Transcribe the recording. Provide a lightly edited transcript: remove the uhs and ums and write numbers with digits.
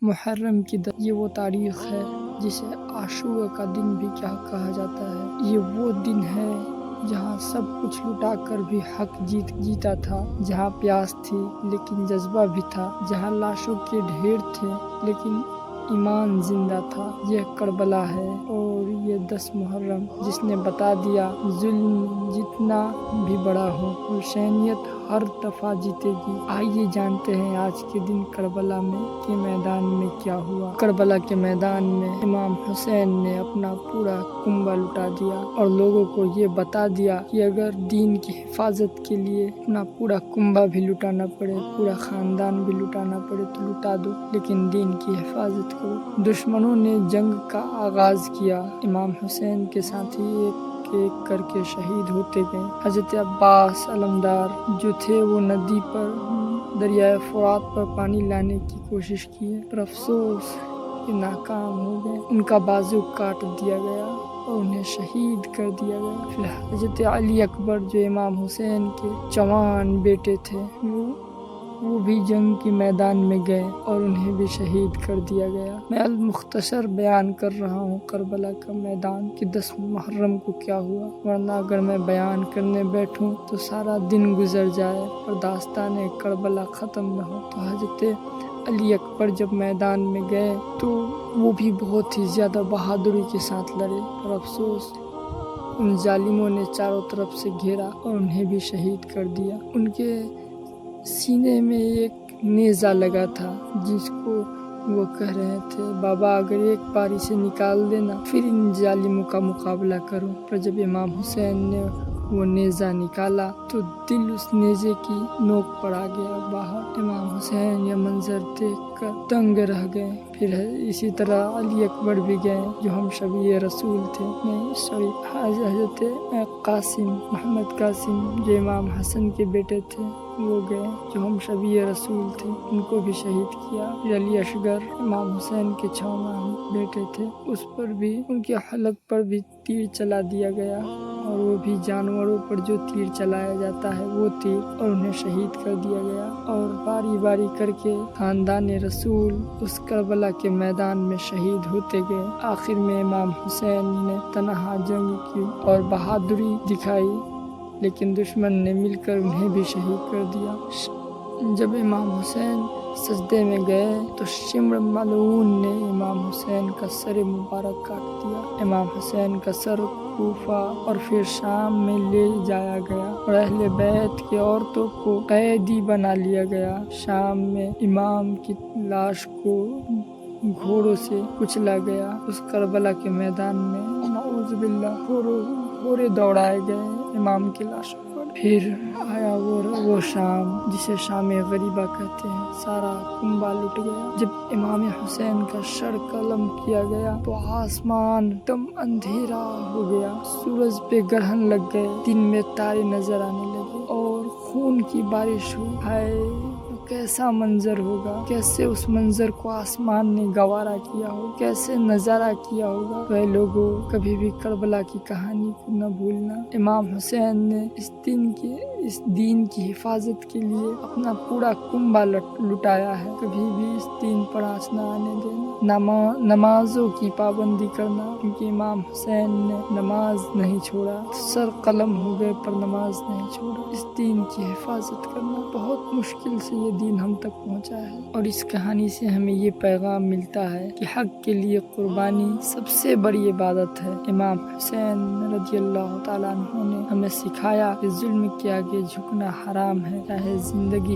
محرم کی یہ وہ تاریخ ہے جسے عاشورہ کا دن بھی کیا کہا جاتا ہے۔ یہ وہ دن ہے جہاں سب کچھ لٹا کر بھی حق جیتا تھا، جہاں پیاس تھی لیکن جذبہ بھی تھا، جہاں لاشوں کے ڈھیر تھے لیکن ایمان زندہ تھا۔ یہ کربلا ہے اور یہ 10 محرم جس نے بتا دیا ظلم جتنا بھی بڑا ہو، حسینیت ہر دفعہ جیتے گی۔ آئیے جانتے ہیں آج کے دن کربلا کے میدان میں کیا ہوا۔ کربلا کے میدان میں امام حسین نے اپنا پورا کنبہ لٹا دیا اور لوگوں کو یہ بتا دیا کہ اگر دین کی حفاظت کے لیے اپنا پورا کنبہ بھی لٹانا پڑے، پورا خاندان بھی لٹانا پڑے تو لٹا دو، لیکن دین کی حفاظت کرو۔ دشمنوں نے جنگ کا آغاز کیا، امام حسین کے ساتھی ایک ایک کر کے شہید ہوتے گئے۔ حضرت عباس علمدار جو تھے وہ ندی پر، دریائے فرات پر پانی لانے کی کوشش کی پر افسوس کہ ناکام ہو گئے۔ ان کا بازو کاٹ دیا گیا اور انہیں شہید کر دیا گیا۔ پھر حضرت علی اکبر جو امام حسین کے جوان بیٹے تھے وہ بھی جنگ کے میدان میں گئے اور انہیں بھی شہید کر دیا گیا۔ میں المختصر بیان کر رہا ہوں کربلا کا میدان کہ 10 محرم کو کیا ہوا، ورنہ اگر میں بیان کرنے بیٹھوں تو سارا دن گزر جائے اور داستان کربلا ختم نہ ہو۔ تو حضرت علی اکبر جب میدان میں گئے تو وہ بھی بہت ہی زیادہ بہادری کے ساتھ لڑے، اور افسوس ان ظالموں نے چاروں طرف سے گھیرا اور انہیں بھی شہید کر دیا۔ ان کے سینے میں ایک نیزہ لگا تھا جس کو وہ کہہ رہے تھے بابا اگر ایک باری سے نکال دینا پھر ان ظالموں کا مقابلہ کرو۔ پر جب امام حسین نے وہ نیزہ نکالا تو دل اس نیزے کی نوک پر آ گیا باہر۔ امام حسین یہ منظر دیکھ کر دنگ رہ گئے۔ پھر اسی طرح علی اکبر بھی گئے جو ہم شبیہ رسول تھے، حضرت قاسم محمد قاسم جو امام حسن کے بیٹے تھے وہ گئے جو ہم شبیہ رسول تھے، ان کو بھی شہید کیا۔ علی اصغر امام حسین کے 6واں بیٹے تھے، اس پر بھی ان کے حلق پر بھی تیر چلا دیا گیا، اور وہ بھی جانوروں پر جو تیر چلایا جاتا ہے وہ تیر، اور انہیں شہید کر دیا گیا۔ اور باری باری کر کے خاندان رسول اس کربلا کے میدان میں شہید ہوتے گئے۔ آخر میں امام حسین نے تنہا جنگ کی اور بہادری دکھائی، لیکن دشمن نے مل کر انہیں بھی شہید کر دیا۔ جب امام حسین سجدے میں گئے تو شمر ملعون نے امام حسین کا سر مبارک کاٹ دیا۔ امام حسین کا سر کوفہ اور پھر شام میں لے جایا گیا اور اہل بیت کی عورتوں کو قیدی بنا لیا گیا۔ شام میں امام کی لاش کو گھوڑوں سے کچلا گیا۔ اس کربلا کے میدان میں نعوذ باللہ گھوڑے دوڑائے گئے امام کی لاشوں پر۔ پھر آیا وہ شام جسے شام غریبہ کہتے ہیں، سارا کنبہ لٹ گیا۔ جب امام حسین کا سر قلم کیا گیا تو آسمان دم اندھیرا ہو گیا، سورج پہ گرہن لگ گئے، دن میں تارے نظر آنے لگے اور خون کی بارش ہوئی۔ ہائے کیسا منظر ہوگا، کیسے اس منظر کو آسمان نے گوارا کیا ہو، کیسے نظارہ کیا ہوگا۔ تو اے لوگوں کبھی بھی کربلا کی کہانی کو نہ بھولنا۔ امام حسین نے اس دین کی حفاظت کے لیے اپنا پورا کنبہ لٹایا ہے۔ کبھی بھی اس دین پر آنچ نہ آنے دینا۔ نمازوں کی پابندی کرنا، کیونکہ امام حسین نے نماز نہیں چھوڑا، سر قلم ہو گئے پر نماز نہیں چھوڑا۔ اس دین کی حفاظت کرنا، بہت مشکل سے یہ دین ہم تک پہنچا ہے، اور اس کہانی سے ہمیں یہ پیغام ملتا ہے کہ حق کے لیے قربانی سب سے بڑی عبادت ہے۔ امام حسین رضی اللہ تعالیٰ عنہ نے ہمیں سکھایا کہ ظلم کے آگے جھکنا حرام ہے، چاہے زندگی